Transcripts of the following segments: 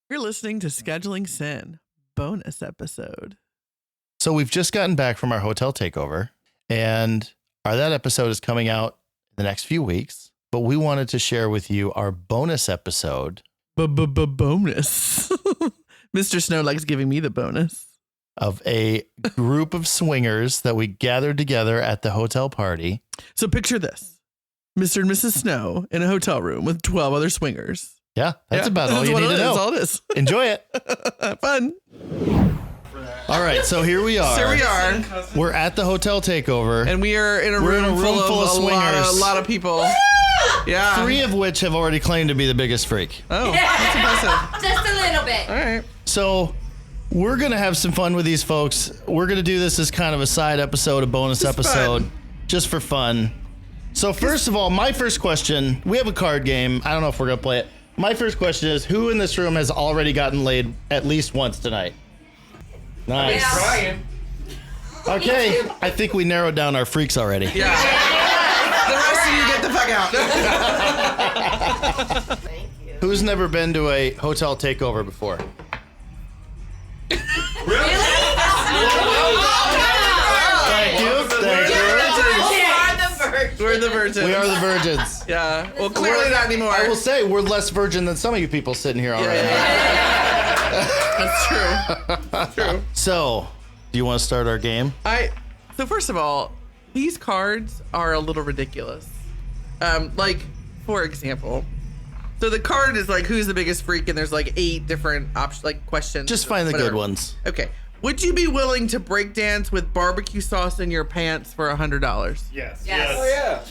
You're listening to Scheduling Sin, bonus episode. So we've just gotten back from our hotel takeover, and that episode is coming out in the next few weeks. But we wanted to share with you our bonus episode. Bonus. Mr. Snow likes giving me the bonus. Of a group of swingers that we gathered together at the hotel party. So picture this. Mr. and Mrs. Snow in a hotel room with 12 other swingers. Yeah, that's about all you need to know. That's all it is. Enjoy it. Fun. All right, so here we are. Here we are. We're at the hotel takeover. And we are in a room full of swingers. A lot of people. Yeah. 3 of which have already claimed to be the biggest freak. Oh, that's impressive. Just a little bit. All right. So we're going to have some fun with these folks. We're going to do this as kind of a side episode, a bonus episode, fun. Just for fun. So first of all, my first question, we have a card game. I don't know if we're going to play it. My first question is, who in this room has already gotten laid at least once tonight? Nice. Yeah. Okay, I think we narrowed down our freaks already. Yeah. The rest of you get the fuck out. Thank you. Who's never been to a hotel takeover before? Really? Thank you. Thank you. We're the virgins. We are the virgins. Yeah. Well, clearly not anymore. I will say we're less virgin than some of you people sitting here already. That's true. That's true. So, do you want to start our game? So first of all, these cards are a little ridiculous. Like, for example, so the card is like, who's the biggest freak? And there's like 8 different options, like questions. Just find the whatever. good ones. Okay. Would you be willing to break dance with barbecue sauce in your pants for $100? Yes. Yes. Oh, yeah.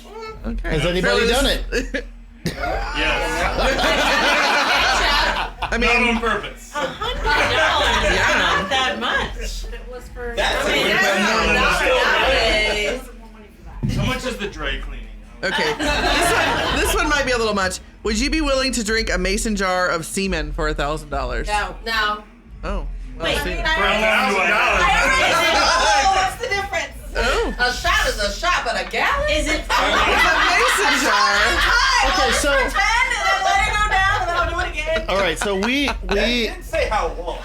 Okay. Has anybody done it? Yes. I mean, Not on purpose. $100. Yeah. Not that much. It was for. That's nowadays. How much is the dry cleaning? okay. This one might be a little much. Would you be willing to drink a mason jar of semen for $1,000? No. Oh. Wait, For $1,000. what's the difference? Oh. A shot is a shot, but a gallon? Is it? It's a mason jar. Okay, so Pretend and then let it go down and then I'll do it again. all right, so we Didn't say how long.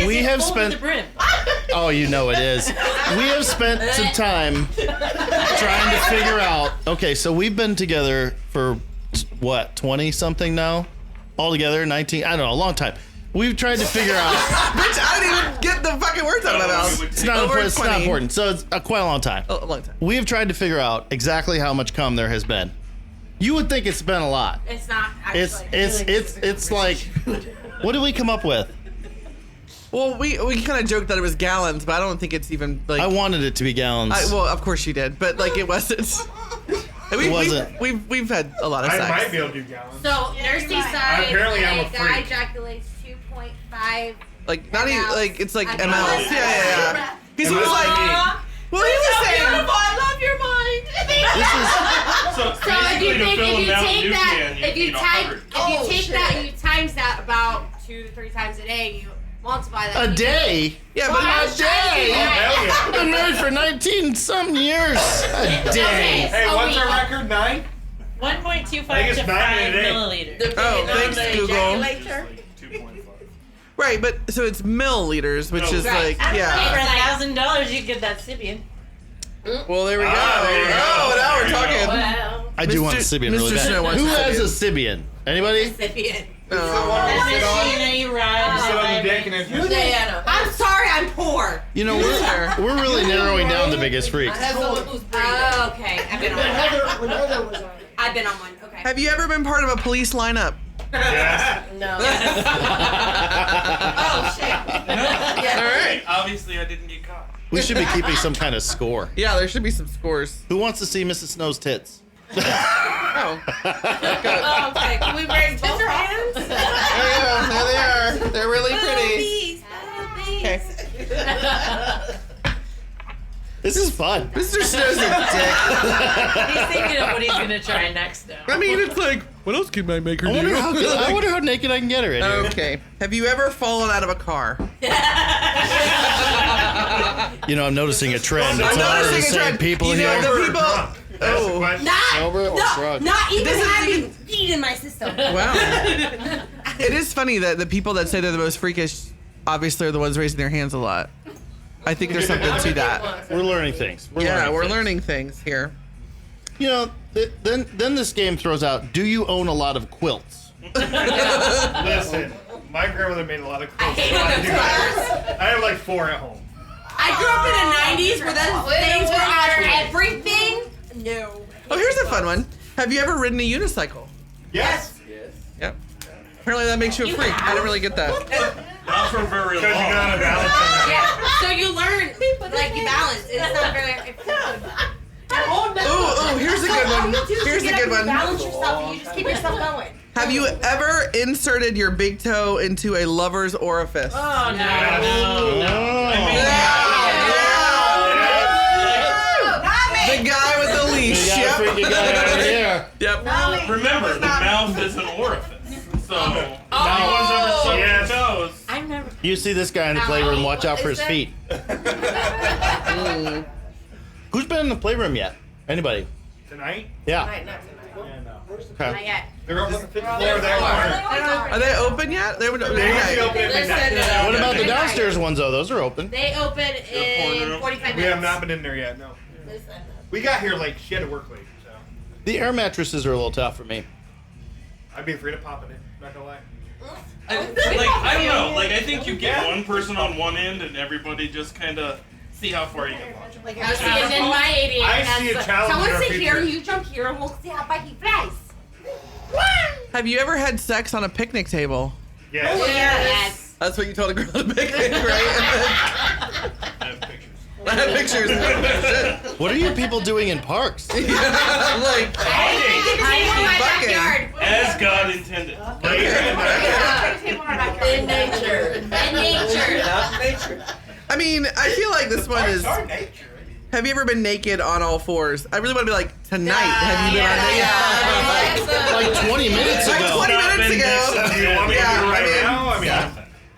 we have spent. Oh, you know it is. We have spent some time trying to figure out. Okay, so we've been together for what, 20 something now, altogether 19. I don't know, a long time. We've tried to figure out. Bitch, I didn't even get the fucking words out of my mouth. It's not important. It's not important. So it's quite a long time. A long time. We have tried to figure out exactly how much cum there has been. You would think it's been a lot. It's not actually. It's like, what did we come up with? Well, we kind of joked that it was gallons, but I don't think it's even like. I wanted it to be gallons. Well, of course you did, but like it wasn't. It wasn't. We've had a lot of sex. I might be able to do gallons. So, nursey side, Apparently I'm a a guy freak. ejaculates 2.5. Like not even mLs. like it's like I mLs. know. Yeah. Because he was Am I like, well, he was saying. Beautiful. I love your mind. So So if you basically, to think fill if a you Mountain take Dew that, can, if you need take 100. that and you times that about 2 to 3 times a day, you multiply that. A day? Yeah, but Well, not I was trying to day. do that. Hell yeah. I've been married for 19 some years. A day. Hey, So what's we- our record? 9? 1.25 I think it's to 9 5 in a day. milliliters. Oh, thanks, Google. Ejaculator. 2.5. Right, but so it's milliliters, which is Right. like yeah. For $1,000, you get that Sibian. Well, there we go. there you go. Oh, now we're talking. Wow. I do want a Mr. Sibian really Mr. Snow bad. wants Who a has a Sibian. Sibian? Anybody? Recipient. No. That's it, you know, you ride. Sit on the deck and then Diana. I'm sorry, I'm poor. You know, we're really narrowing down the biggest freaks. I have someone who's breathing. Oh, okay. I've been on one. I've been on one. Okay. Have you ever been part of a police lineup? Yes. No. Oh shit. All right. Obviously, I didn't get caught. We should be keeping some kind of score. Yeah, there should be some scores. Who wants to see Mrs. Snow's tits? Oh. Oh, okay. Can we raise both hands? There you go. There they are. They're really pretty. Okay. This is fun. Mr. Snow's a dick. He's thinking of what he's going to try next now. I mean, it's like, what else can I make her I do? wonder how naked I can get her in here. Okay. Have you ever fallen out of a car? You know, I'm noticing a trend. I'm It's a lot of the noticing a same trend. people You know, here. the people. That's the Oh. question. Not, Sober or drunk? not even This is having even- weed in my system. Wow. I It is funny that the people that say they're the most freakish obviously are the ones raising their hands a lot. I think there's something to that. We're learning things. We're learning things here. You know, then this game throws out, do you own a lot of quilts? Listen, my grandmother made a lot of quilts. I have like 4 at home. I grew up in the 90s where those things were on everything. No. Oh, here's a fun one. Have you ever ridden a unicycle? Yes. Yep. Apparently that makes you a freak. I didn't really get that. Not for very long. Because you got a balance. Yeah. So you learn, like you balance. It's not very. Ooh, here's a good one. Here's a good one. Balance yourself. And you just keep yourself going. Have you ever inserted your big toe into a lover's orifice? Oh, no. The guy with the leash. You got a freaky guy over here. Yep. Remember, the mouth is an orifice. So, if anyone's ever sucked your toes. I've never. You see this guy in the playroom, watch out for his feet. Who's been in the playroom yet? Anybody? Tonight? Yeah. Not Yeah, no. Not Okay. yet. They're open on the 5th floor of that Are they open yet? They would. corner. They usually open at midnight. What about the downstairs ones, though? Those are open. They open in 45 minutes. We have not been in there yet, no. We got here like, she had to work late, so. The air mattresses are a little tough for me. I'd be afraid of popping it, not gonna lie. I don't know. Like, I think you get one person on one end and everybody just kind of see how far you can launch. I see it in my 88. I see a challenge in Someone our sit here, future. you jump here, and we'll see how far he flies. Have you ever had sex on a picnic table? Yes. Yes. That's what you told a girl at a picnic, right? I have pictures. I have pictures. Shit. What are you people doing in parks? Like, I think it's in my Bucking. backyard. As God intended. In nature. In nature. I mean, I feel like this one is. Our nature. Have you ever been naked on all fours? I really want to be like, tonight. Have you been on naked? Like 20 minutes Like ago. 20 minutes ago. Do you want me to do it Yeah, right I mean- now? I mean,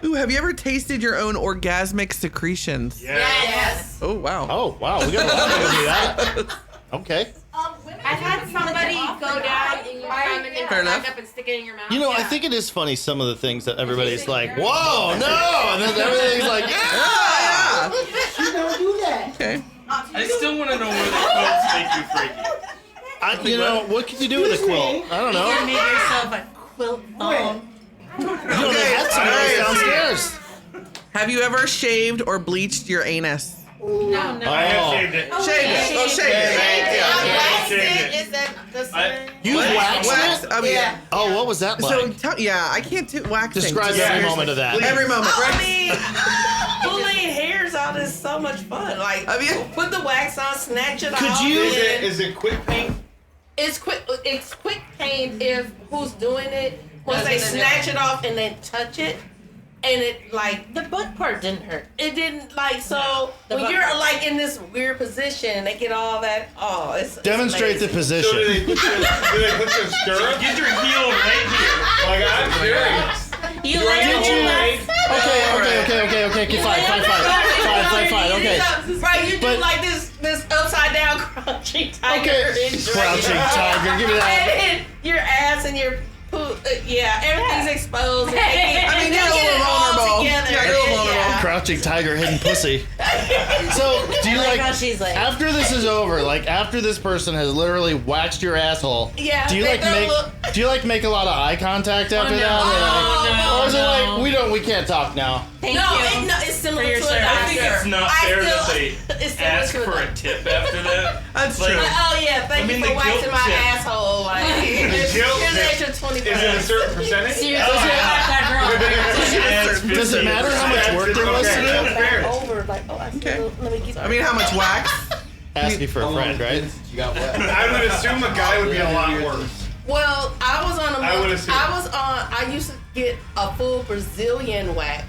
Ooh, have you ever tasted your own orgasmic secretions? Yes. Oh, wow. Oh, wow. We got a lot of people do that. Okay. I've had somebody go down and you come and then Fair come back enough. up and stick it in your mouth. You know, I think it is funny some of the things that everybody's like, whoa, no! And then everything's like, yeah! Ah, She don't do that. yeah. Okay. I still want to know where the quilts make you freaky. You know, what can you do with a quilt? I don't You know. made yourself a quilt thong. You know, they had some of those downstairs. Have you ever shaved or bleached your anus? No. I have shaved it. Shaved it. Oh, shaved it. Yeah, shaved it. Is that the same? You waxed Wax. it? I mean, Yeah. Oh, what was that so, like? yeah, I can't do waxing. Describe Yeah, every here's moment the of that. sleeve. Every moment, I right? mean, pulling hairs out is so much fun. Like, I mean- put the wax on, snatch it Could off. you- and Is it quick paint? It's quick pain if who's doing it. Once they Doesn't it? snatch it off and then touch it, and it like The butt part didn't hurt. it didn't like so The when butt- you're like in this weird position, they get all that. Oh, it's Demonstrate the amazing. So do position. they put your stirrup? Get your heel right here. Like, I'm serious. You Right like here, it? right? Okay, fine, okay. Right, you do But- like this upside down crouching tiger. Okay, injury. crouching tiger, give me that. And then your ass and your poop, yeah, everything's exposed. And they get, I mean, they you're a get little it all vulnerable. together. Yeah, you're a little vulnerable. Crouching tiger, hidden pussy. So, do you I like like, how she's like, after this is over, like after this person has literally waxed your asshole, Yeah, do you they like don't make look- do you like make a lot of eye contact after no. that? Oh, Or is it no. like we can't talk now? thank No, you. it's similar For your to a service. doctor. I think it's not fair that they it's similar ask to for a tip after that. That's Like, true. Oh yeah, thank I mean, you for the guilt waxing my tip. asshole. Like, here's guilt an tip. extra 25. Is it a certain percentage? Seriously, that girl. Does it matter how much work there was to do? That's fair. Over, like, oh, I Okay. let me get. I mean, how much wax? Asking for a friend, right? I would assume a guy would be a lot worse. Well, I was on a. I would assume. I used to get a full Brazilian wax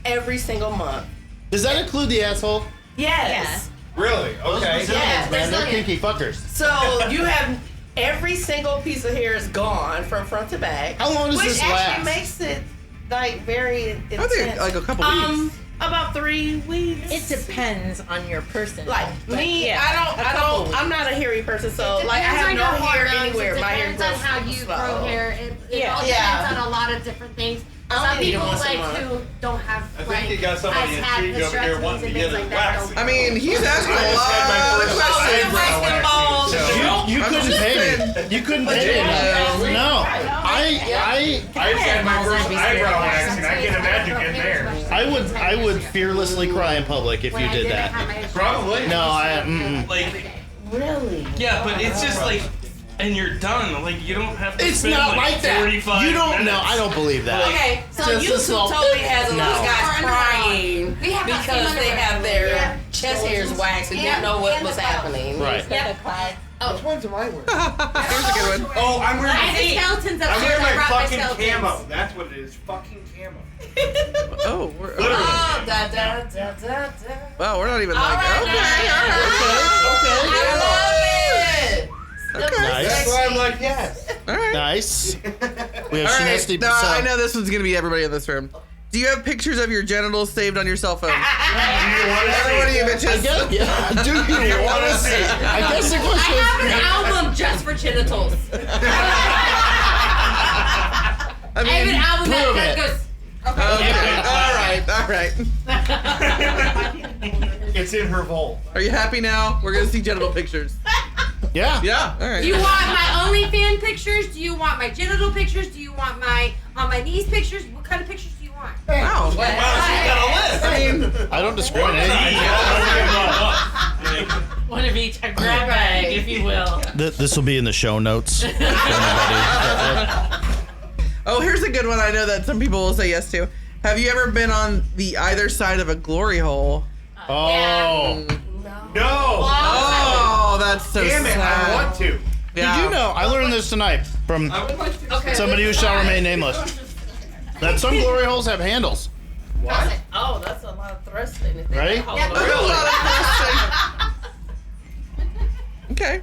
every single month. Does that include the asshole? Yes. Really? Okay. Yes. Man, they're kinky fuckers. So you have every single piece of hair is gone from front to back. How long does which this actually last? makes it like very intense. I think like a couple weeks. About 3 weeks. It depends on your person. Like me, yeah, I'm not a hairy person, so It like I have depends no on your hair hormones, anywhere. It My hair depends on grows how you slow. grow hair. It Yeah. all depends on a lot of different things. I Some only need it people once a like month. who don't have I think like you got somebody as had intrigued over here hysterectomies wanting and to things get like it that. waxed. don't- I mean, he's asking I a just had my lot of first questions. eyebrow waxing, so- You couldn't pay me. You couldn't pay me. No. I just had my first eyebrow waxing. I can imagine getting there. I would fearlessly cry in public if when you I did didn't that. have my Probably. No, I. Like, Really? yeah, but it's just like, and you're done. Like, you don't have to It's spend not like like that. 45 You don't minutes. know. I don't believe that. Okay, so Just a YouTube small- totally has a lot of No. guys crying We have that same because they underwear. have their Yeah. chest hairs waxed and didn't know what was happening. Right. Which ones am I wearing? Here's a good one. Oh, I'm wearing. I have the skeletons I'm upstairs. wearing I my brought my fucking skeletons. camo. That's what it is. Fucking camo. Oh, we're, Literally. Oh, da da da da da. wow, we're not even like, right, okay, now. all right. I love it. Okay. Nice. That's why I'm like, yes. All right. Nice. We have All right. Shinesti. No, I know this one's gonna be everybody in this room. Do you have pictures of your genitals saved on your cell phone? Do you want to Everybody, see? you I bitches. guess. Yeah. Do you want to see? I guess the I question have is. an album just for genitals. I I have an mean, album prove that it. goes. okay. All right. It's in her vault. Are you happy now? We're gonna see genital pictures. Yeah. Yeah. All right. Do you want my OnlyFans pictures? Do you want my genital pictures? Do you want my on my knees pictures? What kind of pictures do you want? Wow. Wow, she's got a list. I mean, I don't discriminate. One of each, a grab bag, if you will. This will be in the show notes. For anybody. oh, here's a good one. I know that some people will say yes to. Have you ever been on the either side of a glory hole? Oh. No. Oh, that's so Damn it, sad. I want to. Yeah. Did you know? I learned this tonight from I would like to. Okay. somebody who shall remain nameless. That some glory holes have handles. What? Oh, that's a lot of thrusting. If they Ready? hold Yep. on. That's a lot of thrusting. Okay.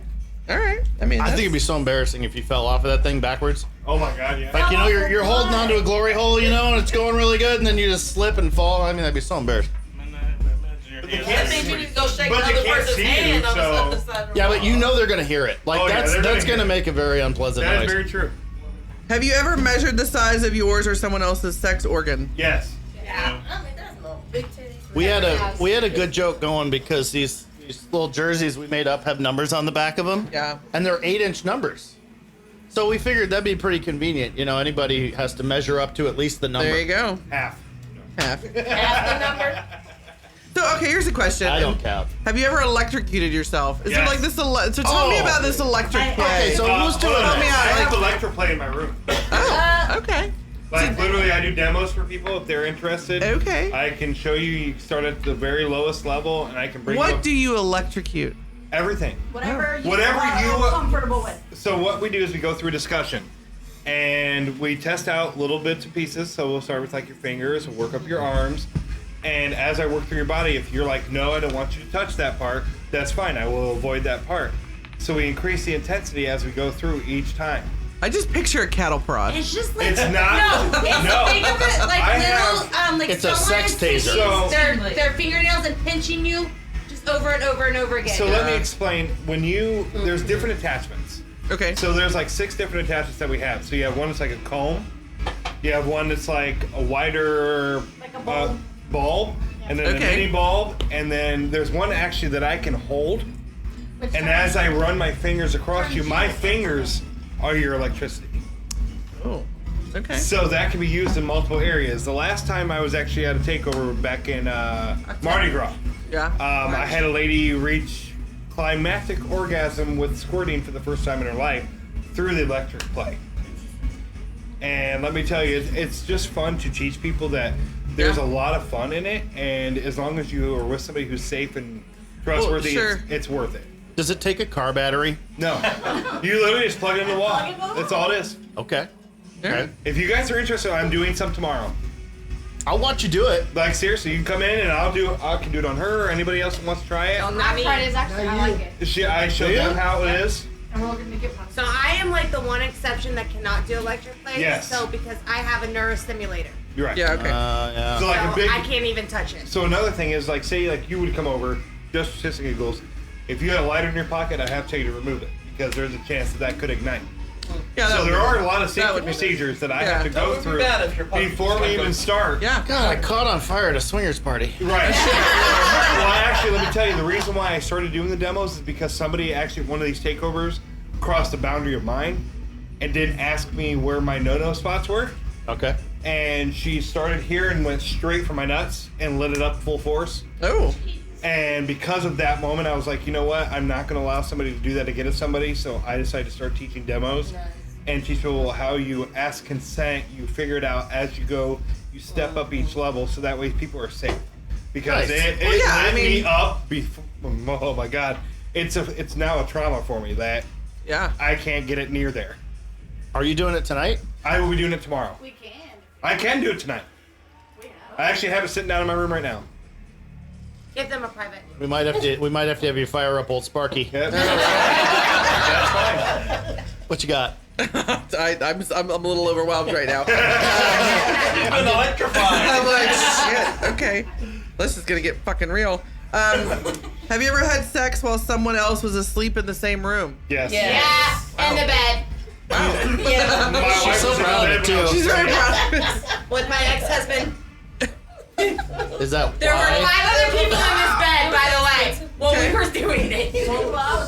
All right. I mean, I that's- think it'd be so embarrassing if you fell off of that thing backwards. Oh my god, yeah. Like, you know, you're holding onto a glory hole, you know, and it's going really good, and then you just slip and fall. I mean, that'd be so embarrassing. That means you need to go shake But the you other can't person's see you, hand on the so- other side of the Yeah, but wall. you know they're gonna hear it. Like Oh, yeah, that's they're gonna that's hear gonna it. make a very unpleasant That is noise. very true. Have you ever measured the size of yours or someone else's sex organ? Yes. Yeah. I mean, there's no big titties. We had a good joke going because these little jerseys we made up have numbers on the back of them. Yeah. And they're 8-inch numbers. So we figured that'd be pretty convenient. You know, anybody has to measure up to at least the number. There you go. Half. Half. Half the number. So, okay, here's a question. I don't count. Have you ever electrocuted yourself? Is there Yes. like this? So tell me Oh. about this electric play. Okay, so who's doing hold on. me out, I have like- electroplay in my room. Oh, okay. Like literally, I do demos for people if they're interested. Okay. I can show you. You start at the very lowest level, and I can bring you What up do you electrocute? everything. Whatever you Whatever are you- comfortable with. So what we do is we go through a discussion, and we test out little bits and pieces. So we'll start with like your fingers, we'll work up your arms, and as I work through your body, if you're like, no, I don't want you to touch that part, that's fine. I will avoid that part. So we increase the intensity as we go through each time. I just picture a cattle prod. It's just like It's not. No, it's No. think of it like I little like It's a someone sex is taser. pinching So- their fingernails and pinching you just over and over and over again. So let me explain. When you there's different attachments. Okay. So there's like 6 different attachments that we have. So you have one that's like a comb. You have one that's like a wider Like a bulb. bulb, and then Okay. a mini bulb, and then there's one actually that I can hold. Which And one? as I run my fingers across you, my fingers are your electricity. Oh. Okay. So that can be used in multiple areas. The last time I was actually at a takeover back in Mardi Gras. Yeah. I had a lady reach climactic orgasm with squirting for the first time in her life through the electric play. And let me tell you, it's just fun to teach people that there's Yeah. a lot of fun in it, and as long as you are with somebody who's safe and trustworthy, sure. it's worth it. Does it take a car battery? No, you literally just plug it in the wall. That's all it is. Okay. Yeah. If you guys are interested, I'm doing some tomorrow. I'll watch you do it. Like seriously, you can come in and I can do it on her or anybody else who wants to try it. Not Fridays actually. I like it. I showed them how it is. And we're gonna get one. So I am like the one exception that cannot do electric plates. Yes. So because I have a neurostimulator. You're right. Yeah, okay. Yeah. So like So a big. I can't even touch it. So another thing is like, say like you would come over just for shits and giggles. If you had a lighter in your pocket, I'd have to tell you to remove it because there's a chance that could ignite. Yeah, that So would there be- are a lot of that safety would be nice. procedures that I Yeah. have to That go would be through bad if your pocket before we even start. Yeah. God, I caught on fire at a swingers party. Right. Well, actually, let me tell you, the reason why I started doing the demos is because somebody actually, one of these takeovers, crossed the boundary of mine and didn't ask me where my no-no spots were. Okay. And she started here and went straight for my nuts and lit it up full force. Oh. And because of that moment, I was like, you know what? I'm not going to allow somebody to do that again to somebody. So I decided to start teaching demos and teach people how you ask consent. You figure it out as you go. You step up each level so that way people are safe. Because Nice. it Well, yeah, lit I mean- me up before. Oh my God. It's now a trauma for me that Yeah. I can't get it near there. Are you doing it tonight? I will be doing it tomorrow. We can. I can do it tonight. I actually have it sitting down in my room right now. Give them a private. We might have to have you fire up old Sparky. Yeah. That's fine. What you got? I'm a little overwhelmed right now. You've been electrified. I'm like, shit. Okay, this is gonna get fucking real. Have you ever had sex while someone else was asleep in the same room? Yes. Yeah. In the bed. Yeah. My wife so was in proud of bed it, when I was too. She's very seven. proud of it. With my ex-husband. Is that There were why? 5 other people in this bed, by the way, while we were doing it.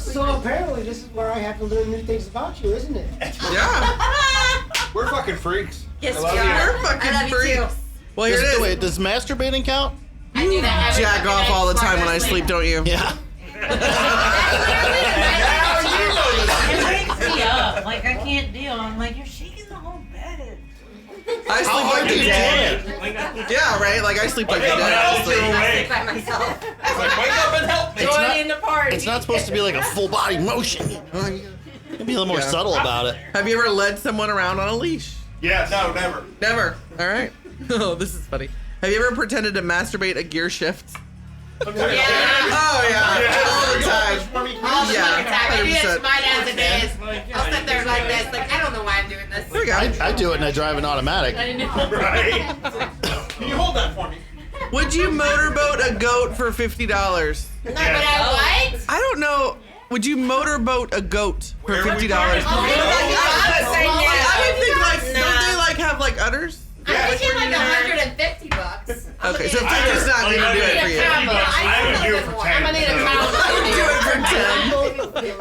So apparently this is where I have to learn new things about you, isn't it? Yeah, We're fucking freaks. Yes, I we love you. are. we're fucking I love you freaks. too. Well, here it is. Wait, does masturbating count? I do that every Jack fucking off night all the before time when I go to sleep, don't you? Yeah. It wakes me up. Like, I can't deal. I'm like, you're shaking the whole bed. I sleep How hard like do a you do dead. it? Yeah, right. Like I sleep like a Wake up dead. now, honestly. you're I awake. sleep by myself. It's like, wake up and help me. It's Join not- in the party. It's not supposed to be like a full body motion. You know? You gotta be a little more Yeah. subtle about it. Have you ever led someone around on a leash? Yes. No, never. Never. All right. Oh, this is funny. Have you ever pretended to masturbate a gear shift? Yeah. Oh yeah, all the time. All the Yeah, fucking time. I do that 100%. to mine as it is. I'll sit there like this. Like, I don't know why I'm doing this. There we go. I do it and I drive an automatic. I know. Right. Can you hold that for me? Would you motorboat a goat for $50? No, but I what? I don't know. Would you motorboat a goat for Where would $50? you I I would think like, don't they like have like udders? I'm thinking like $150. Okay, so 50's not gonna do it for you. I would do it for 10. I'm gonna need a I would do it for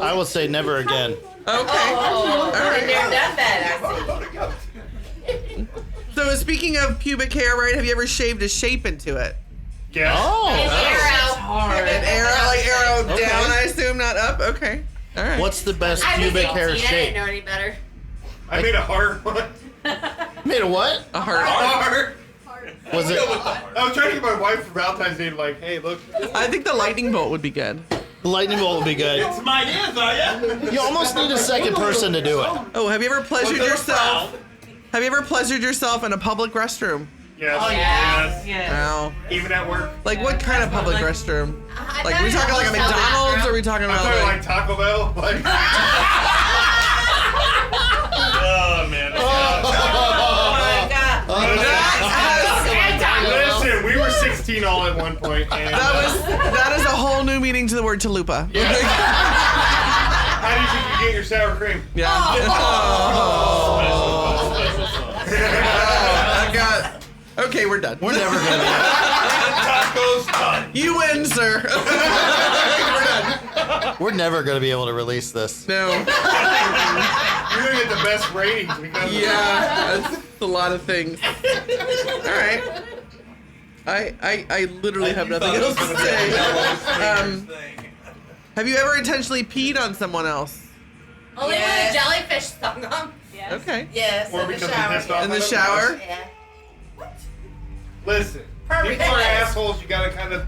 10. I will say never again. Okay. Oh, All right. been there, done that, I see. So speaking of pubic hair, right? Have you ever shaved a shape into it? Yes. Oh. An arrow, like arrow Okay. down, I assume, not up. Okay. All right. What's the best I was pubic 18. hair I didn't shape? know any better. I made a hard one. Made a what? a heart? Hard. Was it I was trying to get my wife for Valentine's Day, like, hey, look. I think the lightning bolt would be good. the lightning bolt? Would be good. It's my ears, are ya? You almost need a second person to do it. Oh, have you ever pleasured yourself? Have you ever pleasured yourself in a public restroom? Yes. Oh, Yes. yeah. Wow. Even at work. Like what kind of public restroom? Like we talking like a Hotel McDonald's, or are we talking I'm about talking like? like Taco Bell. Like, Oh man. listen, we were 16 all at one point, and That is a whole new meaning to the word chalupa. how do you think you get your sour cream? Yeah. I got. Okay, we're done. We're never gonna. Tacos done. You win, sir. We're done. We're never gonna be able to release this. No. You're gonna get the best ratings because Yeah, that's a lot of things. All right. I literally have nothing else to say. Have you ever intentionally peed on someone else? Only Yes. when a jellyfish stung them. Okay. Yes, Or in the because we shower. pissed off In the at them. shower? Yeah. Listen, Perfect. people are assholes. You gotta kind of,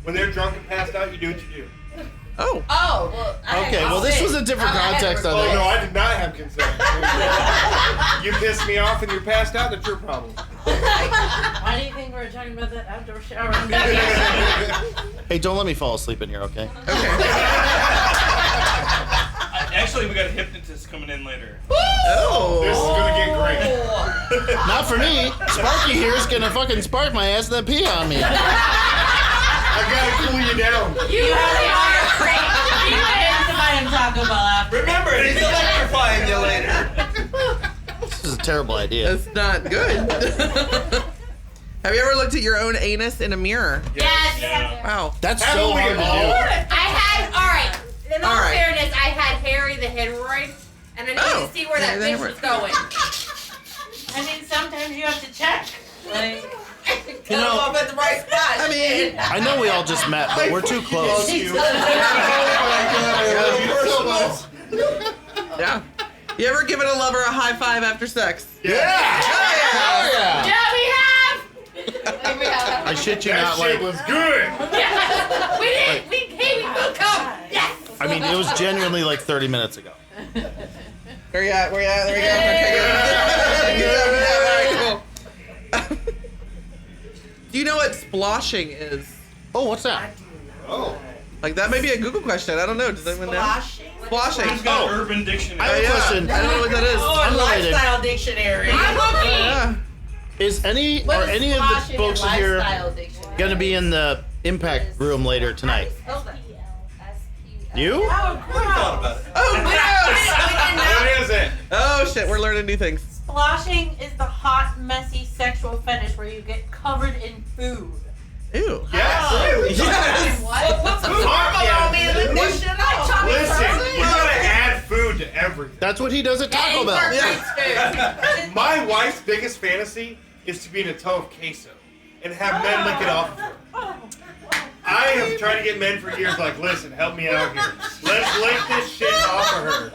when they're drunk and passed out, you do what you do. Oh. Oh, well, I Okay, had well this consent. was a different I had context on Oh it. no, I did not have consent. You pissed me off and you're passed out. That's your problem. Why do you think we're talking about that outdoor shower? Hey, don't let me fall asleep in here, okay? Okay. Actually, we got a hypnotist coming in later. Oh. This is gonna get great. Not for me. Sparky here is gonna fucking spark my ass and then pee on me. I gotta cool you down. You really are great. You went to buy him Taco Bell after. Remember, he's electrifying you later. This is a terrible idea. That's not good. Have you ever looked at your own anus in a mirror? Yes. Yeah. Wow. That's Haven't so we hard to all? do. I had, alright, in all Alright. fairness, I had Harry the hemorrhoid, and I needed Oh, to see where that Harry the bitch was going. I mean, sometimes you have to check. Like, You know, I'm at the right spot. I mean, I know we all just met, but we're too close. yeah. You ever given a lover a high five after sex? Yeah. Hell yeah! Yeah, we have! I shit you That not, shit like, was good. Yeah. We did! We will come! Yes! I mean, it was genuinely like 30 minutes ago. Where you at? Where you at? There we go. Okay, good. Cool. Do you know what sploshing is? Oh, what's that? Oh. Like, that may be a Google question. I don't know. Does anyone know? Splashing. Who's got Oh. Urban Dictionary? I have a question. I don't know what that is. Unrelated. Lifestyle dictionary. I'm looking! Yeah. Is any What or is any of the splashing folks in and here lifestyle dictionary? gonna be in the impact room later tonight? You? oh, Thought wow. about it. Oh, gross! What is it? Oh, shit. We're learning new things. Splashing is the hot, messy sexual fetish where you get covered in food. Ew. Yes. Yes. What? Put some Fuck caramel yeah. on me and lick this shit off. Listen, we gotta add food to everything. That's what he does at Taco Bell. My wife's biggest fantasy is to be in a toe of queso and have men lick it off of her. I have tried to get men for years, like, listen, help me out here. Let's lick this shit off of her.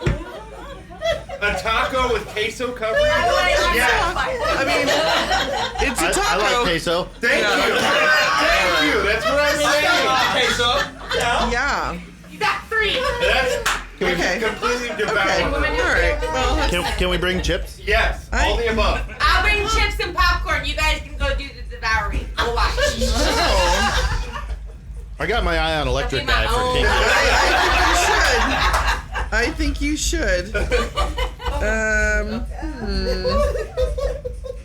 A taco with queso covering? Yes. I mean, it's a I taco. like queso. Thank you. Thank you. That's what I'm saying. Okay, so. Yeah. You got 3! That's Okay. completely Okay. devoured. All right. Well, Can we bring chips? Yes, all the above. I'll bring chips and popcorn. You guys can go do the devouring. We'll watch. I got my eye on electric guy for kinky. I think you should.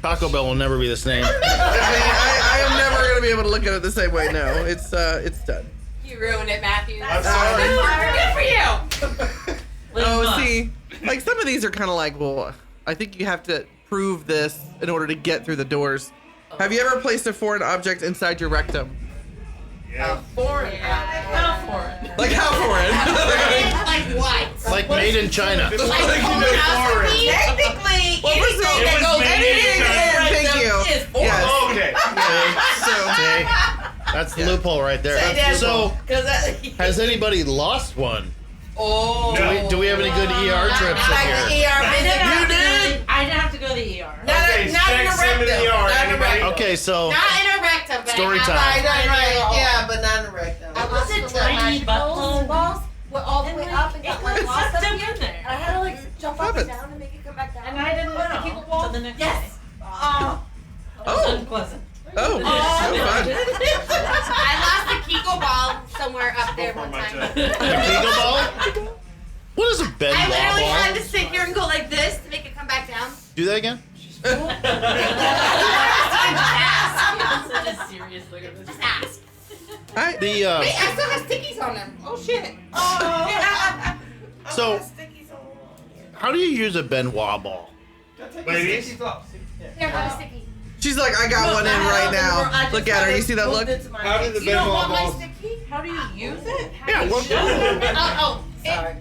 Taco Bell will never be the same. I am never gonna be able to look at it the same way. No, it's done. You ruined it, Matthew. I'm sorry. Good for you. Oh, see, like some of these are kind of like, well, I think you have to prove this in order to get through the doors. Have you ever placed a foreign object inside your rectum? Yeah. Foreign. How foreign? Like how foreign? Like what? Like made in China. It's like colonoscopy. Technically, Well, first of all, anything that it was goes made anything in in China. Thank you. is foreign. Yes. Okay. So, See? That's the loophole right there. Say that. So, 'Cause that- has anybody lost one? Oh. Do we have any good ER trips in Like here? the ER visit. You did. I didn't have to go to the ER. Not Okay, in a sex in the rectum. ER, Not in a anybody? rectum. Okay, so Not in a rectum, but Story I have time. Right, lost right. my Yeah, but not in a rectum. I lost Was it the tiny vegetables butthole? balls went all the And way like, up and got like it lost sucked up up here. in there. I had to like jump up Happens. and down to make it come back down. And I didn't know. Keep it Until the next Yes. day. Oh. It was Oh. unpleasant. oh, so fun. I lost a Kegel ball somewhere up there Before one my time. time. the Kegel ball? What is a Ben I literally Wa had ball? to sit here and go like this to make it come back down. Do that again? Just ask. Just serious look at this. Just ask. I, The Wait, I still have stickies on them. Oh shit. so how do you use a Ben Wa ball? Ladies? Here, have a sticky. she's like, I got one in right now. Look at her. You see that look? How did the You don't Benoit want my balls? sticky? How do you use it? Yeah, what, Oh, Sorry.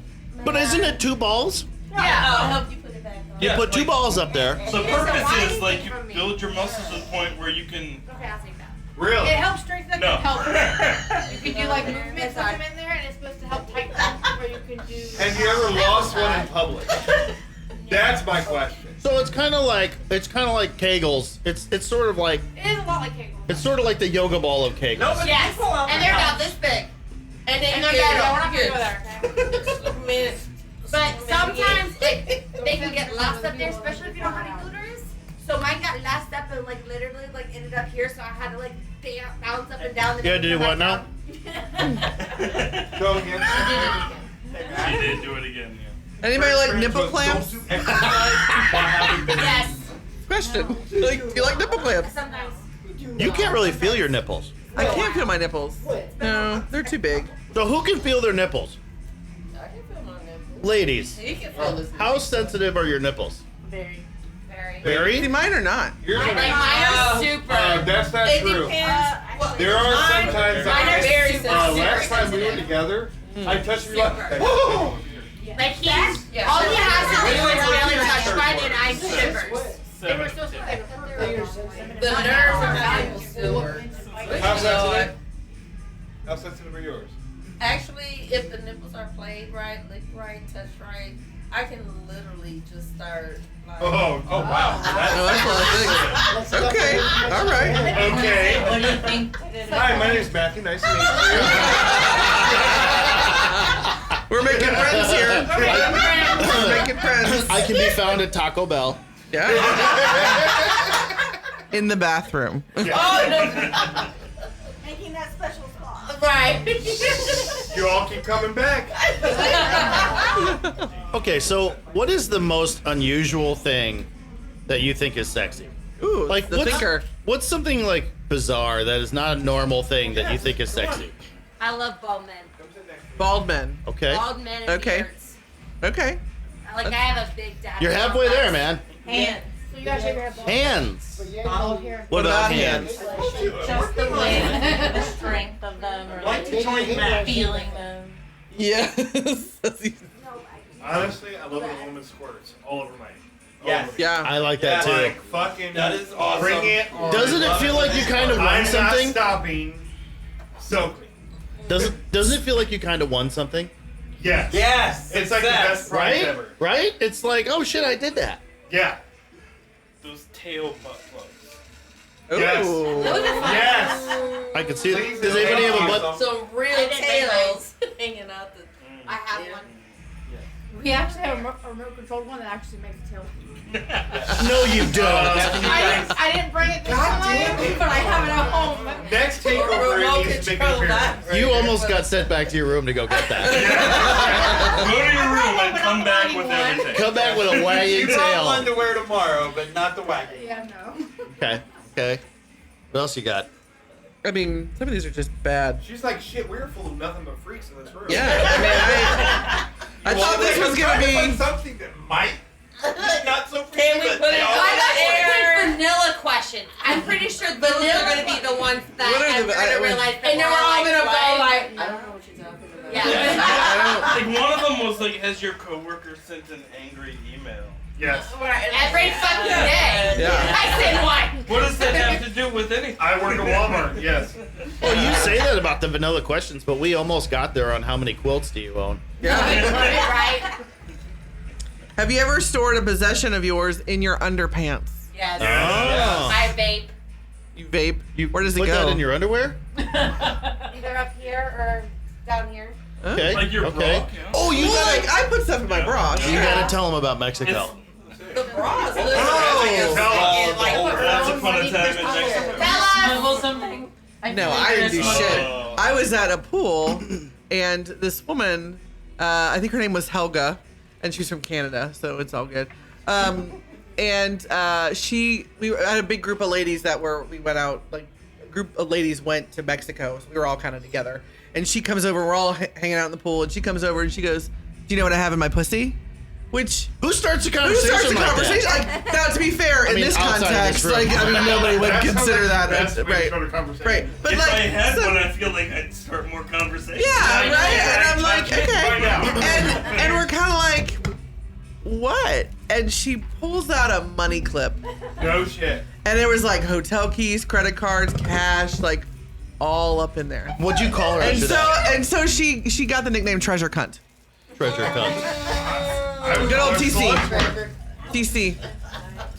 but isn't it 2 balls? I'll help you put it back on. You Yeah, put 2 like- balls up there. The Why purpose did is you like take you from me? build your muscles to the point where you can. Okay, I'll take that. Really? It helps strengthen No. and help. You can do like movements with them in there, and it's supposed to help tighten up where you can do. Have you ever lost one in public? That's my question. So it's kind of like Kegels. It's sort of like It is a lot like Kegel. it's sort of like the yoga ball of Kegels. No, but Yes, you pull out and your they're house. about this big. And then And you they're get better. We're not gonna go there, okay? Minutes. But sometimes like they can get lost up there, especially if you don't know how to uterus. So mine got lost up and like literally like ended up here, so I had to like bounce up and down. You had to do what now? Go again. She did do it again. Yeah. Anybody like nipple Don't clamps? do exercise while having been. Yes. Question. Like, do you like nipple clamps? Sometimes. You can't really feel your nipples. I can't feel my nipples. No, they're too big. So who can feel their nipples? I can feel my nipples. Ladies, You can feel this. how sensitive are your nipples? Very. See, Very? mine are not. Here's Like what mine are super. that's not It true. depends. There are sometimes. Mine are very Last sensitive. time we were together, I touched you like, Super. whoa! Like he's Yeah. all he has to do is really touch mine and I shivers. The nerves are valuable silver. How sensitive? How sensitive are yours? Actually, if the nipples are played right, licked right, touched right, I can literally just start like. Oh wow. Oh, that's a lot of things. Okay, all right. Okay. What do you think? Hi, my name is Matthew. Nice to meet We're making friends here. We're making friends. I can be found at Taco Bell. Yeah. In the bathroom. Oh no! Making that special spot. Right. you. You all keep coming back. Okay, so what is the most unusual thing that you think is sexy? Ooh, Like the what's, thinker. what's something like bizarre that is not a normal thing that you think is sexy? I love bald men. Bald men. Okay. Bald men and Okay. beards. Okay. Like I have a big dad. You're halfway there, man. Hands. So you guys ever have bald Hands. But yeah, bald hair. What about hands? Just the way, the strength of them, or Like to join match. feeling them. Yes. Honestly, I love when a woman squirts all over my. Yes. Yeah. I like that too. Like fucking. That is awesome. Bring it on. Doesn't it feel like you kind of won I'm something? not stopping. Soaking. Doesn't it feel like you kind of won something? Yes. Yes. It's like the best prize Right? ever. Right? It's like, oh shit, I did that. Yeah. Those tail butt plugs. Yes. Ooh. Yes. I can see it. Please Does do. anybody have a Thank you. butt? Some real tails hanging out the. I have one. We actually have a remote controlled one that actually makes a tail. No, you don't. I didn't bring it this time, but I have it at home. Next takeover Remote needs to make an control appearance. that. You almost got sent back to your room to go get that. Go to your room and come back with everything. Come back with a wagging You brought one tail. to wear tomorrow, but not the wagon. Yeah, no. Okay. Okay. What else you got? I mean, some of these are just bad. She's like, shit, we're full of nothing but freaks in this room. Yeah. I mean, I thought this was gonna Trying to find be. something that might be not so freaky. Can we but put it they all- on? I got one vanilla question. I'm pretty sure those are going to be the ones that What are I'm the- going to realize that And then we're all gonna go like. I don't know what you're talking about. Yeah. Like one of them was like, has your coworker sent an angry email? Yes. Every fucking day. Yeah. I send one. What does that have to do with anything? I work at Walmart, yes. Well, you say that about the vanilla questions, but we almost got there on how many quilts do you own? Yeah. Right? Have you ever stored a possession of yours in your underpants? Yes. Oh. I vape. You vape. Where does it Put go? that in your underwear? Either up here or down here. Okay. Like your okay. bra? Yeah. Oh, you gotta. I put stuff in my bra. You gotta tell them about Mexico. The bras. Oh. Once upon a time in Mexico. Smuggle something. No, I didn't do Oh. shit. I was at a pool, and this woman, I think her name was Helga, and she's from Canada, so it's all good. And we had a big group of ladies we went out, like a group of ladies went to Mexico, so we were all kind of together. And she comes over, we're all hanging out in the pool, and she comes over and she goes, "Do you know what I have in my pussy?" Which Who starts a who conversation starts a like conversation? that? Like, now, to be fair, in mean, this outside of this context, room. like, I mean, nobody would That sounds consider like that. the best way to Right. start a conversation. Right. But If like, I had so- one, I feel like I'd start more conversation. yeah, right. And I'm like, okay. Find out. And we're kind of like, what? And she pulls out a money clip, No shit. and there was like hotel keys, credit cards, cash, like all up in there. What'd you call her? And after so that? and so she got the nickname Treasure Cunt. Treasure cunt. Good old TC. TC.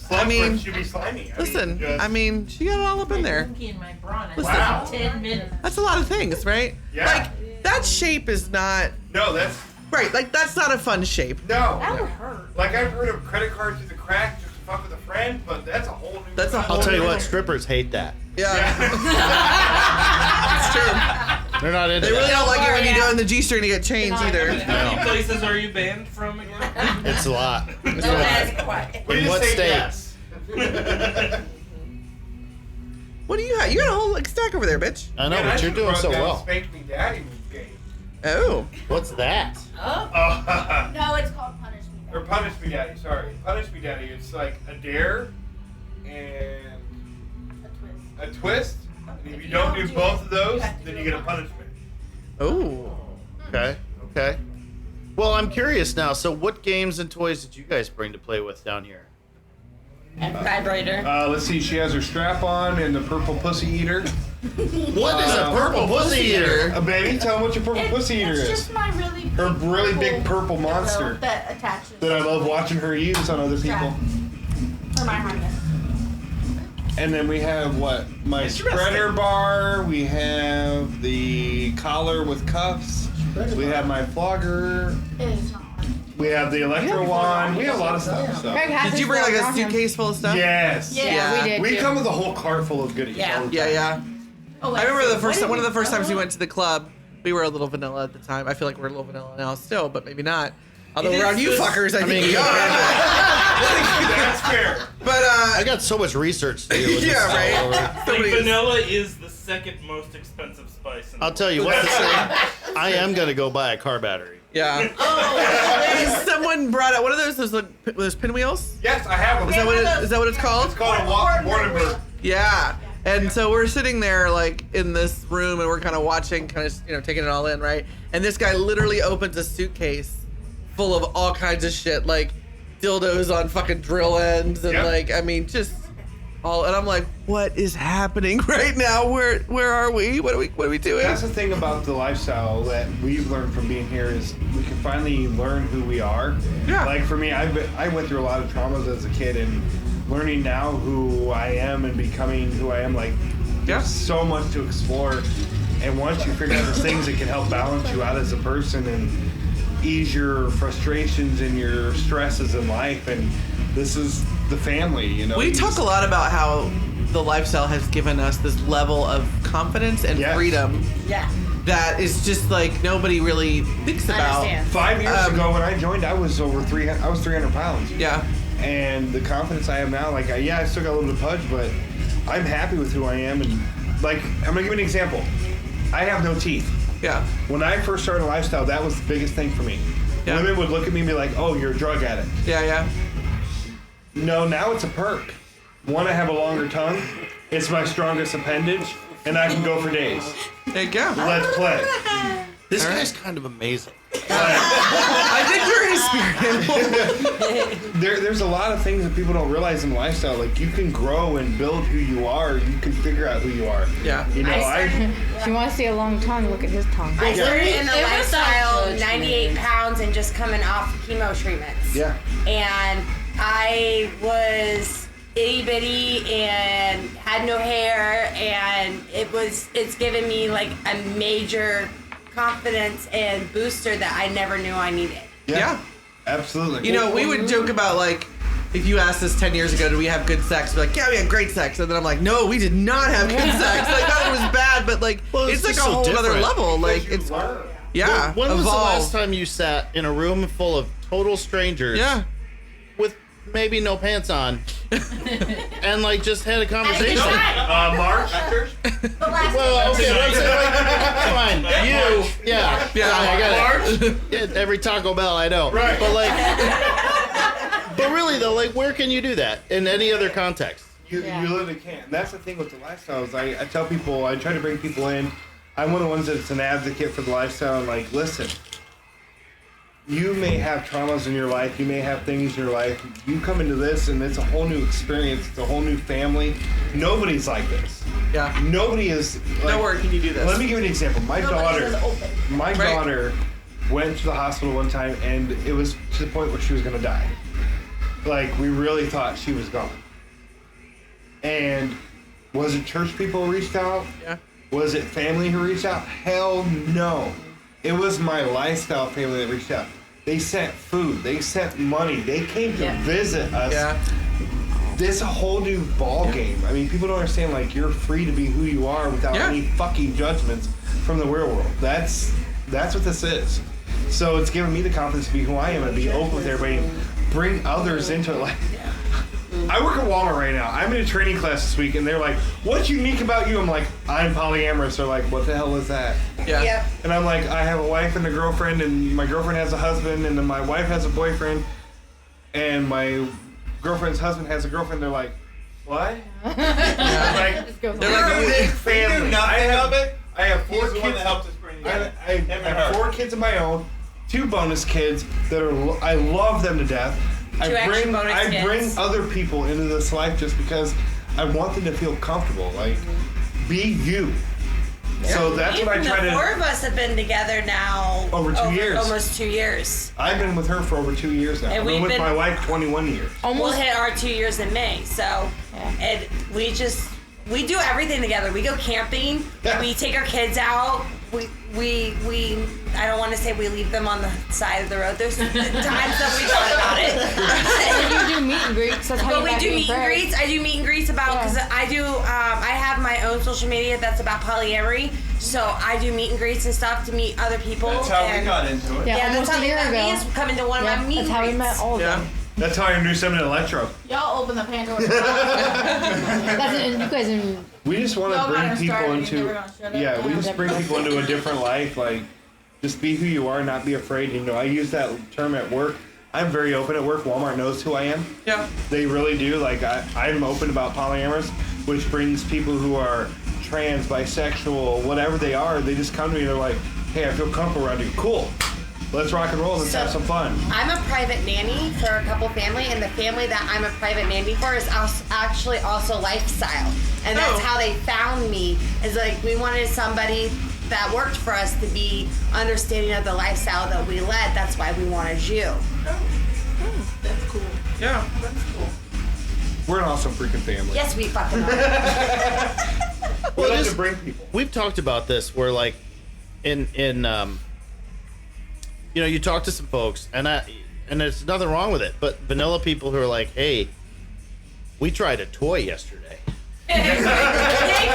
I mean, should be slimy. Listen, just- I mean, she got it all up in there. Monkey in my bra. and Listen. Wow. 10 minutes. That's a lot of things, right? Yeah. Like that shape is not No, that's right. Like that's not a fun shape. no. That would hurt. Like I've heard of credit cards through the crack just to fuck with a friend, but that's a whole new. That's a whole I'll tell you new- what, strippers hate that. Yeah, Yeah. it's true. They're not into They really that. don't like it when you do it in the G-string to get changed either. How many places are you banned from again? It's a lot. No, that's quiet. In what say states? yes. What do you have? You got a whole like stack over there, bitch. I know, Man, but I you're should doing run so down well. Spank Me Daddy game. Oh. What's that? Oh. No, it's called Punish Me. Or Punish Me Daddy, sorry. Punish Me Daddy, it's like a dare and A twist. a twist. And if you don't do both of those, then you get a punishment. Oh. Okay. Okay. Well, I'm curious now. So, what games and toys did you guys bring to play with down here? Vibrator. Let's see, she has her strap on and the purple pussy eater. What is a purple pussy eater? Baby, tell them what your purple pussy eater It's is. just my really big Her really big purple purple monster dildo that attaches that I love watching her use on other people. for my harness. And then we have what? My spreader bar. We have the collar with cuffs. We have my flogger. It is not. We have the electro wand. We have a lot of stuff. So. Did you bring like a suitcase full of stuff? Yes. Yeah, we did. We too. come with a whole cart full of goodies. Yeah. all the Yeah, time. yeah. Oh, I remember one of the first times we went to the club. We were a little vanilla at the time. I feel like we're a little vanilla now still, but maybe not. Although It is around you just- fuckers, I think mean, we are. That's fair. But I got so much research to do with this yeah, all right. over. Like Somebody is- vanilla is the second most expensive spice in the I'll tell you what. I am gonna go buy a car battery. Yeah. Someone brought out one of those pinwheels. Yes, I have them. Is that what it's called? It's called a Wardenberg. Yeah. And so we're sitting there like in this room and we're kind of watching, kind of taking it all in, right? And this guy literally opens a suitcase full of all kinds of shit, like dildos on fucking drill ends and Yep. like, I mean, just all. And I'm like, what is happening right now? Where are we? What are we doing? That's the thing about the lifestyle that we've learned from being here is we can finally learn who we are. Yeah. Like for me, I went through a lot of traumas as a kid, and learning now who I am and becoming who I am, like there's so much to explore. And once you figure out the things that can help balance you out as a person and ease your frustrations and your stresses in life, and this is the family, you know. We talk a lot about how the lifestyle has given us this level of confidence and Yes. freedom Yeah. that is just like nobody really thinks about. Understand. 5 years ago when I joined, I was over 300. I was 300 pounds. Yeah. And the confidence I have now, like, I still got a little bit of pudge, but I'm happy with who I am. And like, I'm gonna give you an example. I have no teeth. Yeah. When I first started lifestyle, that was the biggest thing for me. Yeah. Women would look at me and be like, "Oh, you're a drug addict." Yeah. Yeah. No, now it's a perk. One, I have a longer tongue. It's my strongest appendage, and I can go for days. There you go. Let's play. This guy's kind of amazing. I think you're experienced. There's a lot of things that people don't realize in lifestyle. Like, you can grow and build who you are. You can figure out who you are. Yeah. You know, If you want to see a long tongue, look at his tongue. I started in the It was lifestyle, also 98 pounds and just coming off chemo treatments. Yeah. And I was itty bitty and had no hair, and it's given me like a major confidence and booster that I never knew I needed. Yeah. Absolutely. You know, we would joke about like, if you asked us 10 years ago, do we have good sex? We're like, yeah, we had great sex. And then I'm like, no, we did not have good sex. Like, not that it was bad, but like, Well, it's it's like a just so whole other different. level. Like, it's, yeah. When was the last evolved. time you sat in a room full of total strangers? Yeah. With maybe no pants on, and like just had a conversation? March. Well, okay, let's say like, fine, you, yeah, I got it. Yeah, every Taco Bell, I know, Right. But like, but really though, like, where can you do that in any other context? You literally can't. And that's the thing with the lifestyles. I tell people, I try to bring people in. I'm one of the ones that's an advocate for the lifestyle. And like, listen, you may have traumas in your life. You may have things in your life. You come into this and it's a whole new experience. It's a whole new family. Nobody's like this. Yeah. Nobody is. Like, Nowhere can you do this. Let me give you an example. My daughter Right. went to the hospital one time and it was to the point where she was going to die. Like, we really thought she was gone. And was it church people who reached out? Yeah. Was it family who reached out? Hell no. It was my lifestyle family that reached out. They sent food. They sent money. They came to visit us. Yeah. This is a whole new ball game. I mean, people don't understand, like, you're free to be who you are without Yeah. any fucking judgments from the real world. That's what this is. So it's given me the confidence to be who I am and be open with everybody and bring others into it. Like, I work at Walmart right now. I'm in a training class this week, and they're like, "What's unique about you?" I'm like, "I'm polyamorous." They're like, "What the hell is that?" Yeah. Yep. And I'm like, "I have a wife and a girlfriend, and my girlfriend has a husband, and then my wife has a boyfriend, and my girlfriend's husband has a girlfriend." They're like, "What?" Like, They're like a big family. Nothing of it. I have He's 4 the kids. one that helped us bring together. I have 4 kids of my own, 2 bonus kids that are. I love them to death. I 2 extra bring bonus kids. bring other people into this life just because I want them to feel comfortable. Like, be you. So that's what I try The to. 4 of us have been together now Over 2 years. almost 2 years. I've been with her for over 2 years now. And I've we've been with been- my wife 21 years. We'll hit our 2 years in May. So, and we do everything together. We go camping. Yeah. We take our kids out. We I don't want to say we leave them on the side of the road. There's times that we thought about it. You do meet and greets. That's how But you we got do me meet and friends. greets. I do meet and greets because I do. I have my own social media that's about polyamory. So I do meet and greets and stuff to meet other people. That's how we and- got into it. Yeah, Yeah, that's almost how a they year met me. ago. Is coming to one of my meet That's and how we greets. met all of Yeah. them. That's how I introduced them to Electro. Y'all open the Pandora's box. You guys are. We just want to Y'all got bring us people started, into. you never gonna shut up. Yeah, we Yeah. just bring people into a different life. Like, just be who you are, not be afraid. You know, I use that term at work. I'm very open at work. Walmart knows who I am. Yeah. They really do. Like, I'm open about polyamorous, which brings people who are trans, bisexual, whatever they are. They just come to me and they're like, "Hey, I feel comfortable around you." Cool. Let's rock and roll. Let's have some fun. I'm a private nanny for a couple family, and the family that I'm a private nanny for is actually also lifestyle. And that's how they found me. Is like we wanted somebody that worked for us to be understanding of the lifestyle that we led. That's why we wanted you. That's cool. Yeah. That's cool. We're an awesome freaking family. Yes, we fucking are. We Well, like this- to bring people. We've talked about this where like in you know, you talk to some folks and there's nothing wrong with it, but vanilla people who are like, "Hey, we tried a toy yesterday." Yay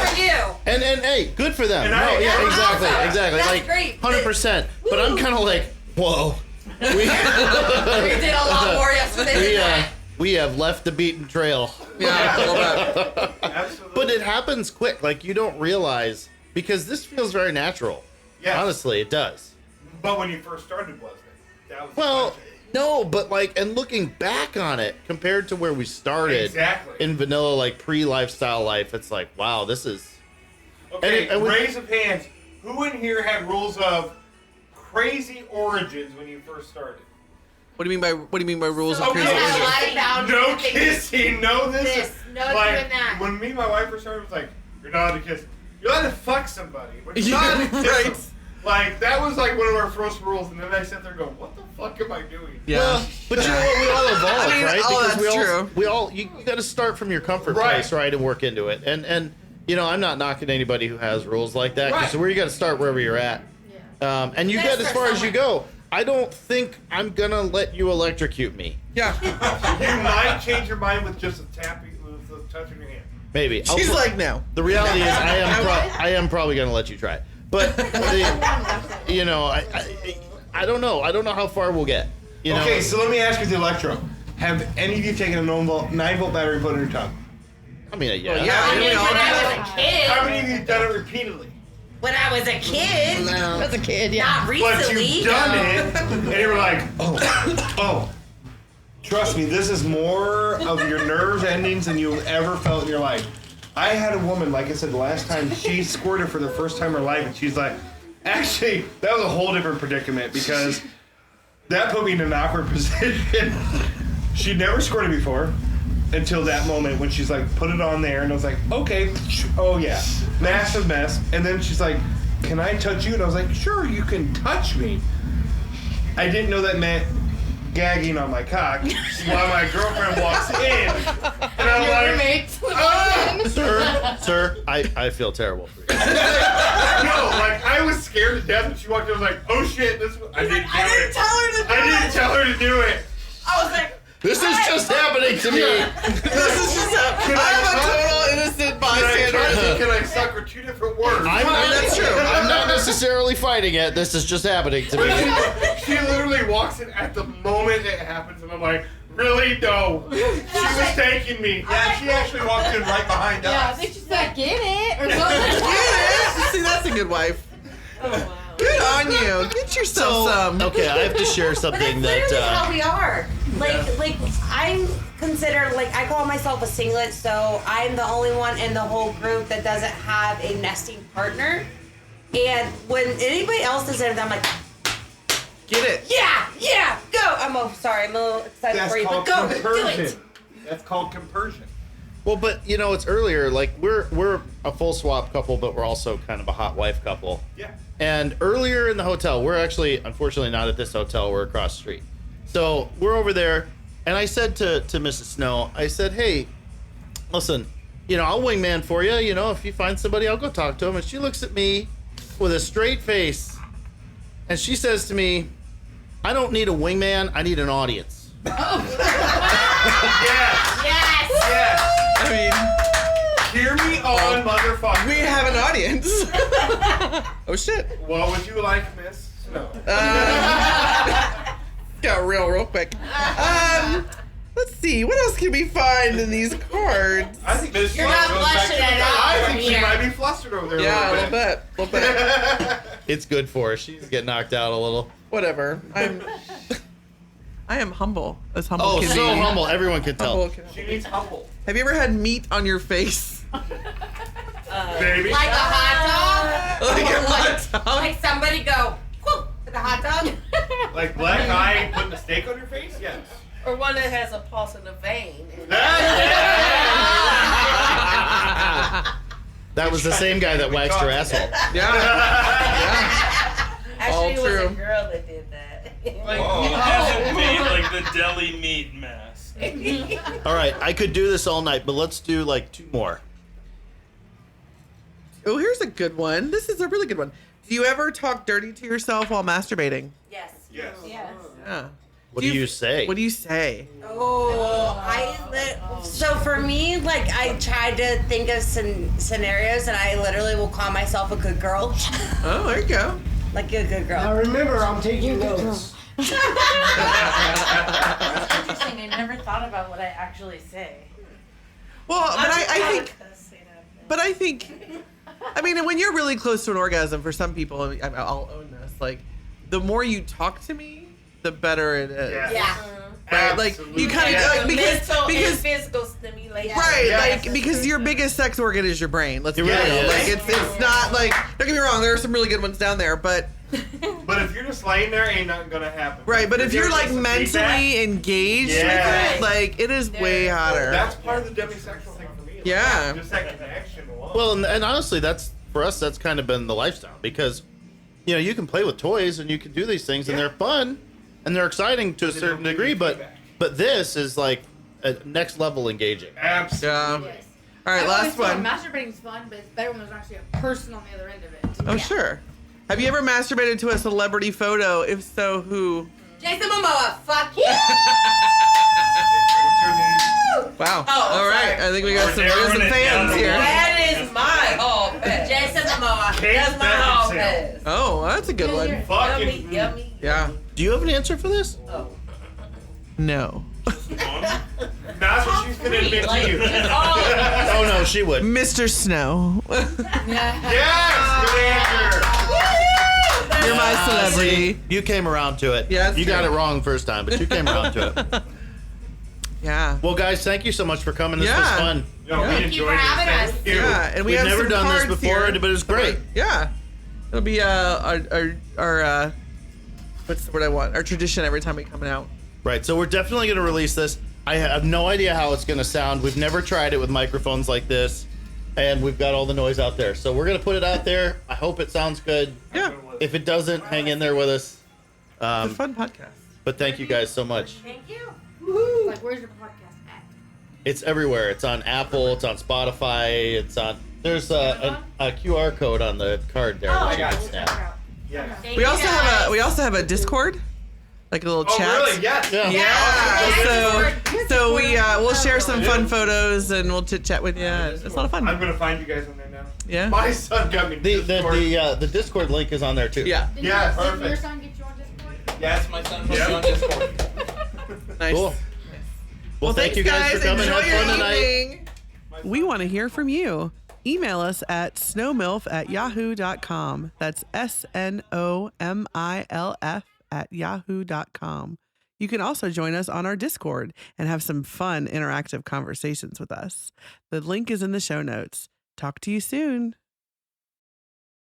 for you. And hey, good for them. And No, I- yeah, exactly, awesome. exactly. That's like great. 100%. But I'm kind of like, "Whoa." We did a lot more yesterday. We have left the beaten trail. Yeah. a little bit. Absolutely. But it happens quick. Like you don't realize because this feels very natural. Yes. Honestly, it does. But when you first started, wasn't it? That was the Well, question. no, but like, and looking back on it compared to where we started Exactly. in vanilla, like pre-lifestyle life, it's like, wow, this is. Okay, and we- raise of hands. Who in here had rules of crazy origins when you first started? What do you mean by rules of Okay. crazy I have a origins? lot of boundaries. No kissing, no This, no like, doing that. when me and my wife first started, it was like, you're not allowed to kiss. You're allowed to fuck somebody, but you're not allowed to kiss Right. them. Like, that was like one of our first rules, and then I sat there and go, what the fuck am I doing? Yeah. Well, but you know what? We all evolve, I mean, right? that's we all, true. we all, you got to start from your comfort Right. place, right, and work into it. And you know, I'm not knocking anybody who has rules like that. Right. So where you got to start wherever you're at. And you You get gotta as start far as you go. I don't think I'm gonna let you electrocute me. Yeah. You might change your mind with just a tapping, with a touch of your hand. Maybe. She's like, no. The reality is, I am probably gonna let you try it. But you know, I don't know. I don't know how far we'll get. You know? Okay, so let me ask you the electro. Have any of you taken a 9-volt battery and put it in your tongue? I mean, yeah. Yeah. I mean, we all when I have. was a kid. How many of you have done it repeatedly? When I was a kid. No. As a kid, yeah. Not But recently. you've done it, and you were like, oh. Trust me, this is more of your nerve endings than you've ever felt in your life. I had a woman, like I said, the last time she squirted for the first time in her life, and she's like, actually, that was a whole different predicament because that put me in an awkward position. She'd never squirted before until that moment when she's like, put it on there, and I was like, okay, oh yeah, massive mess. And then she's like, can I touch you? And I was like, sure, you can touch me. I didn't know that meant gagging on my cock while my girlfriend walks in, and I'm like, roommates. Sir, I feel terrible for you. no, like I was scared to death when she walked in. I was like, oh shit, this. I didn't tell her to do it. I was like, This is just happening to me. This is just I'm a total innocent bystander. Can I suck fuck are two different words. That's true. I'm not necessarily fighting it. This is just happening to me. She literally walks in at the moment it happens, and I'm like, really? No. She was taking me. Yeah, she actually walked in right behind Yeah, I us. think she's like, get it or something. Yeah, see, that's a good wife. Oh, wow. Good on you. Get yourself some. Okay, I have to share But something that's literally how that. we are. Like I'm considered, like, I call myself a singlet, so I'm the only one in the whole group that doesn't have a nesting partner. And when anybody else is in, I'm like, Get it. yeah, go. I'm sorry, I'm a little excited That's for you, but called go, do compersion. it. That's called compersion. Well, but you know, it's earlier. Like we're a full swap couple, but we're also kind of a hot wife couple. Yeah. And earlier in the hotel, we're actually, unfortunately, not at this hotel. We're across the street. So we're over there, and I said to Mrs. Snow, I said, hey, listen, you know, I'll wingman for you. You know, if you find somebody, I'll go talk to him. And she looks at me with a straight face, and she says to me, I don't need a wingman. I need an audience. Yes. Yes. Yes. I mean, Hear me on, motherfucker. we have an audience. Oh shit. What would you like, Miss Snow? Got real quick. Let's see. What else can we find in these cards? I think Miss You're Snow not goes back blushing to the it back. out I from think she here. might be flustered over there. Yeah, a little bit. a little bit. It's good for her. She's getting knocked out a little. Whatever. I am humble as humble Oh, can so be. humble. Everyone can tell. Humble can- She needs humble. Have you ever had meat on your face? Baby. Like a hot dog. Like a Or hot dog? Like somebody go, whoop, with a hot dog. Like black eye putting a steak on your face? Yes. Or one that has a pulse in the vein. That was the same guy that waxed her asshole. Yeah. Actually, it was true. a girl that did that. Like, Oh. he hasn't made like the deli meat mask. All right, I could do this all night, but let's do like 2 more. Oh, here's a good one. This is a really good one. Do you ever talk dirty to yourself while masturbating? Yes. Yes. Yes. Yeah. What do you say? What do you say? So for me, like, I tried to think of some scenarios, and I literally will call myself a good girl. Oh, there you go. Like a good Now girl. remember, I'm taking notes. That's interesting. I never thought about what I actually say. Well, but I think, I mean, when you're really close to an orgasm, for some people, I'll own this. Like, the more you talk to me, the better it is. Yeah. Right? Like, you kind of like because and physical stimulation. right, Yes. like because your biggest sex organ is your brain. Let's be It really real. is. Like it's not like, don't get me wrong, there are some really good ones down there, but But if you're just laying there, ain't nothing gonna happen. right, but if you're like getting some mentally feedback, engaged Yeah. with it, like it is way hotter. that's part of the demisexual thing for me. Yeah. Just that connection alone. Well, and honestly, that's for us. That's kind of been the lifestyle because, you know, you can play with toys and you can do these things and Yeah. they're fun and they're exciting to a They certain don't give degree, you but feedback. this is like a next level engaging. Absolutely. Yes. All right, I've last always thought one. masturbating's fun, but it's better when there's actually a person on the other end of it. Oh sure. Have you ever masturbated to a celebrity photo? If so, who? Jason Momoa, fuck you! What's your name? Wow. Oh, All right, sorry. I think we got some fans here. That is my hall pass. Jason Momoa. That's my hall pass. Oh, that's a good one. Yummy, Fucking. yummy. Yeah. Do you have an answer for this? Oh. No. That's what she's gonna admit to you. Oh no, she would. Mr. Snow. Yes, good answer. You're my celebrity. See, you came around to it. Yeah, that's you got true. it wrong first time, but you came around to it. Yeah. Well, guys, thank you so much for coming. This Yeah. was fun. No, we Thank you enjoyed for it. having Thank us. you. Yeah, and we We've have never some done this cards before, here. but it was great. Yeah. It'll be our what's the word I want? Our tradition every time we come out. Right, so we're definitely going to release this. I have no idea how it's going to sound. We've never tried it with microphones like this, and we've got all the noise out there. So we're going to put it out there. I hope it sounds good. Yeah. If it doesn't, hang in there with us. It's a fun podcast. But thank you guys so much. Thank you. Like, where's your podcast at? It's everywhere. It's on Apple. It's on Spotify. It's on. There's a QR code on the card there. Oh, that you got can it. snap. Yes. Thank We you also guys. have a Discord. like a little Oh, chat. really? Yes. Yeah. So we'll share some fun photos and we'll chit chat with you. It's a lot of fun. I'm gonna find you guys on there now. Yeah. My son got me The Discord link is on there too. Yeah. Yeah, Did your perfect. son get you on Discord? Yes, my son was on Discord. Nice. Cool. Well, thank thanks, you guys for coming. Enjoy Have your fun tonight. evening. We want to hear from you. Email us at snowmilf@yahoo.com. That's SNOMILF@yahoo.com. You can also join us on our Discord and have some fun interactive conversations with us. The link is in the show notes. Talk to you soon.